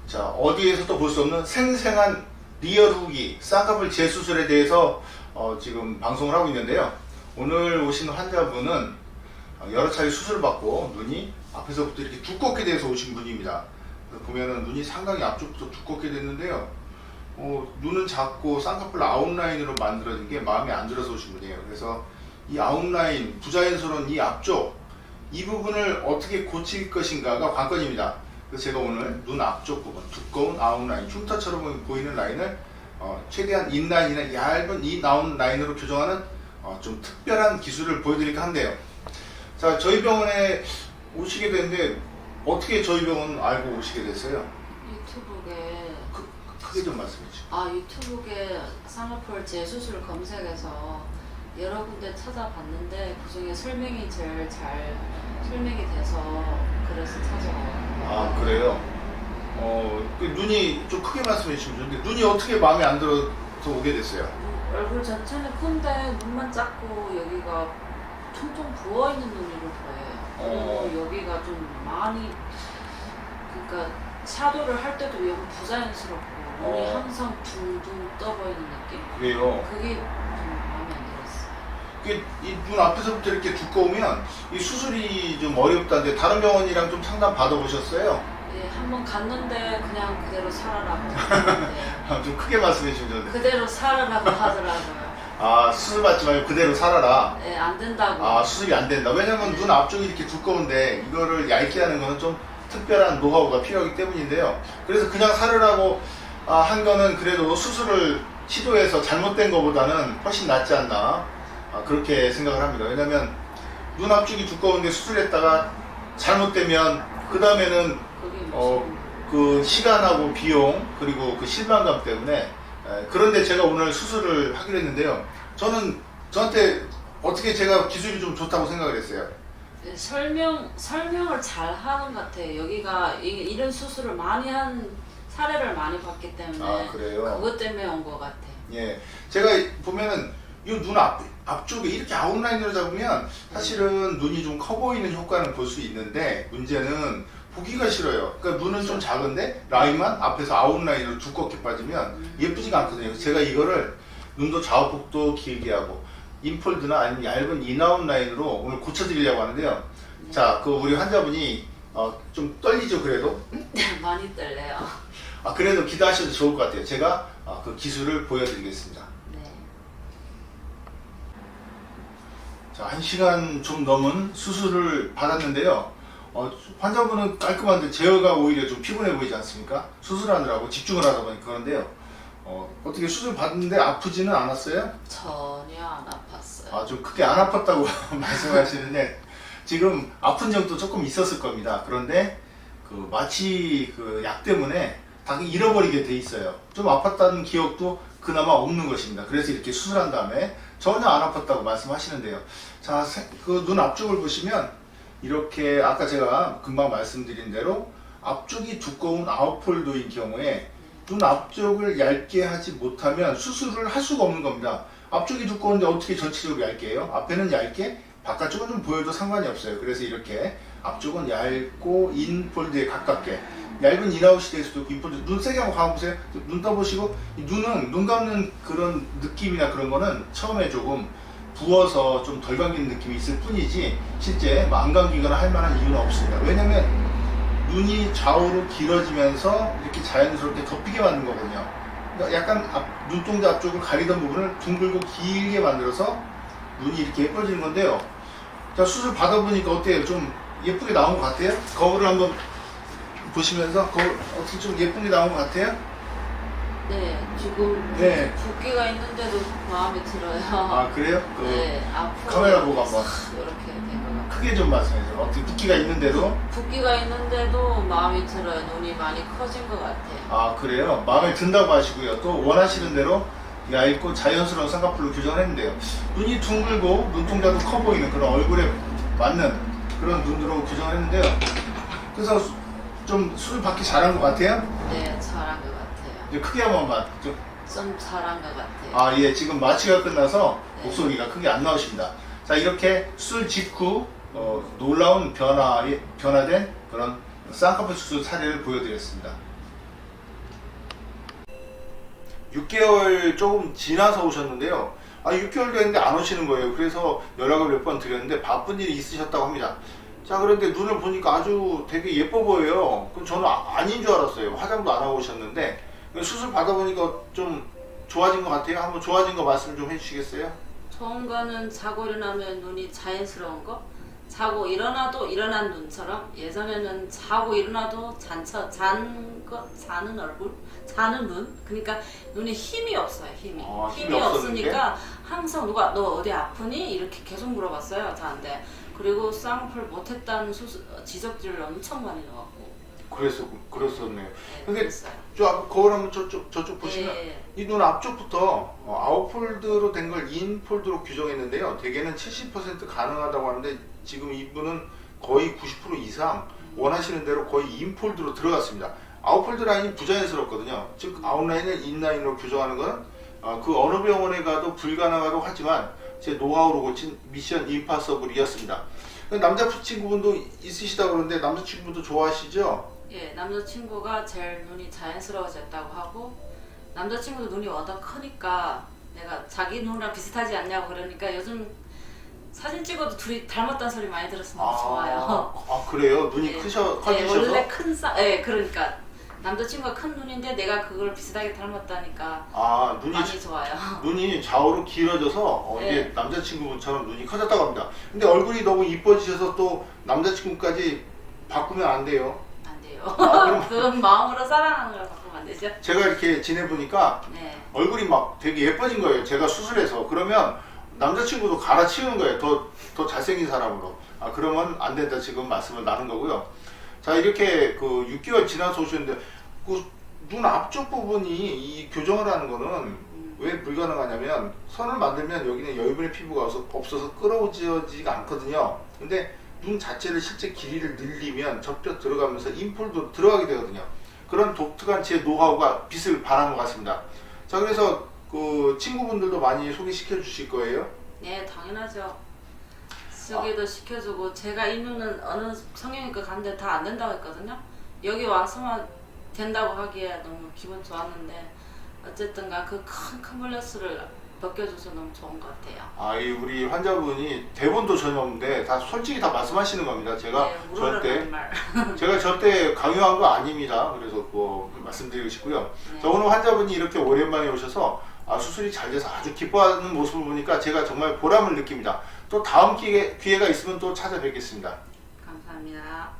자, 어디에서도 볼 수 없는 생생한 리얼 후기 쌍꺼풀 재수술에 대해서 지금 방송을 하고 있는데요. 오늘 오신 환자분은 여러 차례 수술을 받고 눈이 앞에서부터 이렇게 두껍게 돼서 오신 분입니다. 보면은 눈이 상당히 앞쪽부터 두껍게 됐는데요. 눈은 작고 쌍꺼풀 아웃라인으로 만들어진 게 마음에 안 들어서 오신 분이에요. 그래서 이 아웃라인, 부자연스러운 이 앞쪽, 이 부분을 어떻게 고칠 것인가가 관건입니다. 그래서 제가 오늘 눈 앞쪽 부분, 두꺼운 아웃라인, 흉터처럼 보이는 라인을 최대한 인라인이나 얇은 이 아웃라인으로 교정하는 좀 특별한 기술을 보여드릴까 한데요. 자, 저희 병원에 오시게 됐는데 어떻게 저희 병원 알고 오시게 됐어요? 유튜브에 크게 좀 말씀해 주시죠. 유튜브에 쌍꺼풀 재수술 검색해서 여러 군데 찾아봤는데 그중에 설명이 제일 잘 설명이 돼서 그래서 찾아와요. 아, 그래요? 눈이 좀 크게 말씀해 주시면 좋은데 눈이 어떻게 마음에 안 들어서 오게 됐어요? 얼굴 자체는 큰데 눈만 작고 여기가 퉁퉁 부어있는 눈으로 보여요. 그리고 여기가 좀 많이 그러니까 샤도를 할 때도 여기 부자연스럽고 눈이 항상 둥둥 떠 보이는 느낌? 그래요? 그게 좀 마음에 안 들었어요. 이 눈 앞에서부터 이렇게 두꺼우면 이 수술이 좀 어렵다는데 다른 병원이랑 좀 상담 받아보셨어요? 네, 한번 갔는데 그냥 그대로 살아라고 하는데 좀 크게 말씀해 주시면 좋은데. 그대로 살아라고 하더라고요. 아, 수술 받지 말고 그대로 살아라. 네, 안 된다고. 아, 수술이 안 된다. 왜냐면 눈 앞쪽이 이렇게 두꺼운데 이거를 얇게 하는 거는 좀 특별한 노하우가 필요하기 때문인데요. 그래서 그냥 살으라고 한 거는 그래도 수술을 시도해서 잘못된 것보다는 훨씬 낫지 않나 그렇게 생각을 합니다. 왜냐면 눈 앞쪽이 두꺼운데 수술했다가 잘못되면 그 다음에는 그 시간하고 비용 그리고 그 실망감 때문에 그런데 제가 오늘 수술을 하기로 했는데요. 저한테 어떻게 제가 기술이 좀 좋다고 생각을 했어요. 네, 설명을 잘 하는 것 같아요. 여기가 이런 수술을 많이 한 사례를 많이 봤기 때문에. 아, 그래요? 그것 때문에 온 것 같아요. 예, 제가 보면은 이 눈 앞쪽에 이렇게 아웃라인으로 잡으면 사실은 눈이 좀 커 보이는 효과는 볼 수 있는데 문제는 보기가 싫어요. 그러니까 눈은 좀 작은데 라인만 앞에서 아웃라인으로 두껍게 빠지면 예쁘지가 않거든요. 제가 이거를 눈도 좌우폭도 길게 하고 인폴드나 아니면 얇은 인아웃 라인으로 오늘 고쳐드리려고 하는데요. 네. 자, 그 우리 환자분이 좀 떨리죠, 그래도? 많이 떨려요. 그래도 기대하셔도 좋을 것 같아요. 제가 그 기술을 보여드리겠습니다. 네. 자, 1시간 좀 넘은 수술을 받았는데요. 환자분은 깔끔한데 제어가 오히려 좀 피곤해 보이지 않습니까? 수술하느라고 집중을 하다 보니까. 그런데요. 어떻게 수술 받는데 아프지는 않았어요? 전혀 안 아팠어요. 좀 크게 안 아팠다고 말씀하시는데 지금 아픈 점도 조금 있었을 겁니다. 그런데 마치 그 약 때문에 다 잃어버리게 돼 있어요. 좀 아팠다는 기억도 그나마 없는 것입니다. 그래서 이렇게 수술한 다음에 전혀 안 아팠다고 말씀하시는데요. 자, 그 눈 앞쪽을 보시면 이렇게 아까 제가 금방 말씀드린 대로 앞쪽이 두꺼운 아웃폴더인 경우에 눈 앞쪽을 얇게 하지 못하면 수술을 할 수가 없는 겁니다. 앞쪽이 두꺼운데 어떻게 전체적으로 얇게 해요? 앞에는 얇게, 바깥쪽은 좀 보여도 상관이 없어요. 그래서 이렇게 앞쪽은 얇고 인폴드에 가깝게 얇은 인아웃이 될 수도 있고 인폴드. 눈 세게 한번 감아보세요. 눈 떠보시고 눈은 눈 감는 그런 느낌이나 그런 거는 처음에 조금 부어서 좀 덜 감기는 느낌이 있을 뿐이지 실제 안 감기거나 할 만한 이유는 없습니다. 왜냐면 눈이 좌우로 길어지면서 이렇게 자연스럽게 덮이게 만든 거거든요. 그러니까 약간 눈동자 앞쪽을 가리던 부분을 둥글고 길게 만들어서 눈이 이렇게 예뻐지는 건데요. 자, 수술 받아보니까 어때요? 좀 예쁘게 나온 것 같아요? 거울을 한번 보시면서 거울 어떻게 좀 예쁘게 나온 것 같아요? 네, 지금 네. 붓기가 있는데도 마음에 들어요. 그래요? 네, 앞으로 카메라 보고 한번 이렇게 되고 크게 좀 말씀해주세요. 어떻게 붓기가 있는데도? 붓기가 있는데도 마음이 들어요. 눈이 많이 커진 것 같아요. 그래요? 마음에 든다고 하시고요. 또 원하시는 대로 얇고 자연스러운 쌍꺼풀로 교정을 했는데요. 눈이 둥글고 눈동자도 커 보이는 그런 얼굴에 맞는 그런 눈으로 교정을 했는데요. 그래서 좀 수술 받기 잘한 것 같아요? 네, 잘한 것 같아요. 이제 크게 한번 좀 잘한 것 같아요. 예, 지금 마취가 끝나서 네. 목소리가 크게 안 나오십니다. 자, 이렇게 수술 직후 놀라운 변화된 그런 쌍꺼풀 수술 사례를 보여드렸습니다. 6개월 조금 지나서 오셨는데요. 6개월 됐는데 안 오시는 거예요. 그래서 연락을 몇 번 드렸는데 바쁜 일이 있으셨다고 합니다. 자, 그런데 눈을 보니까 아주 되게 예뻐 보여요. 그럼 저는 아닌 줄 알았어요. 화장도 안 하고 오셨는데 수술 받아보니까 좀 좋아진 것 같아요. 한번 좋아진 거 말씀 좀 해주시겠어요? 좋은 거는 자고 일어나면 눈이 자연스러운 거. 자고 일어나도 일어난 눈처럼. 예전에는 자고 일어나도 자는 얼굴, 자는 눈. 그러니까 눈에 힘이 없어요. 힘이 힘이 없으니까 항상 누가 너 어디 아프니? 이렇게 계속 물어봤어요 저한테. 그리고 쌍꺼풀 못했다는 지적들을 엄청 많이 넣었고. 그랬었네요. 네, 근데 그랬어요. 거울 한번 저쪽 보시면 네. 이 눈 앞쪽부터 아웃폴드로 된 걸 인폴드로 규정했는데요. 대개는 70% 가능하다고 하는데 지금 이분은 거의 90% 이상 원하시는 대로 거의 인폴드로 들어갔습니다. 아웃폴드 라인이 부자연스럽거든요. 즉 아웃라인을 인라인으로 규정하는 것은 그 어느 병원에 가도 불가능하다고 하지만 제 노하우로 고친 미션 임파서블이었습니다. 남자친구분도 있으시다고 그러는데 남자친구분도 좋아하시죠? 예, 남자친구가 제일 눈이 자연스러워졌다고 하고, 남자친구도 눈이 워낙 크니까 내가 자기 눈이랑 비슷하지 않냐고 그러니까 요즘 사진 찍어도 둘이 닮았다는 소리 많이 들었으면 좋아요. 그래요? 눈이 네. 커지셔서? 원래 그러니까 남자친구가 큰 눈인데 내가 그걸 비슷하게 닮았다니까 눈이 많이 좋아요. 눈이 좌우로 길어져서 네. 이게 남자친구분처럼 눈이 커졌다고 합니다. 근데 얼굴이 너무 이뻐지셔서 또 남자친구까지 바꾸면 안 돼요. 안 돼요. 그럼 그건 마음으로 사랑하는 걸 바꾸면 안 되죠. 제가 이렇게 지내보니까 네. 얼굴이 막 되게 예뻐진 거예요. 제가 수술해서. 그러면 남자친구도 갈아치우는 거예요. 더 잘생긴 사람으로. 그러면 안 된다. 지금 말씀을 나눈 거고요. 자, 이렇게 6개월 지나서 오셨는데 눈 앞쪽 부분이 이 교정을 하는 거는 왜 불가능하냐면 선을 만들면 여기는 여유분의 피부가 없어서 끌어오지지가 않거든요. 근데 눈 자체를 실제 길이를 늘리면 접혀 들어가면서 인폴도 들어가게 되거든요. 그런 독특한 제 노하우가 빛을 발한 것 같습니다. 자, 그래서 친구분들도 많이 소개시켜 주실 거예요? 네, 당연하죠. 소개도 시켜주고, 제가 이 눈은 어느 성형외과 갔는데 다 안 된다고 했거든요. 여기 와서만 된다고 하기에 너무 기분 좋았는데 어쨌든가 그 큰 컨블러스를 벗겨줘서 너무 좋은 것 같아요. 이 우리 환자분이 대본도 전혀 없는데 다 솔직히 다 말씀하시는 겁니다. 제가 네, 절대 강요한 거 아닙니다. 그래서 말씀드리고 싶고요. 네. 자, 오늘 환자분이 이렇게 오랜만에 오셔서 수술이 잘 돼서 아주 기뻐하는 모습을 보니까 제가 정말 보람을 느낍니다. 또 다음 기회가 있으면 또 찾아뵙겠습니다. 감사합니다.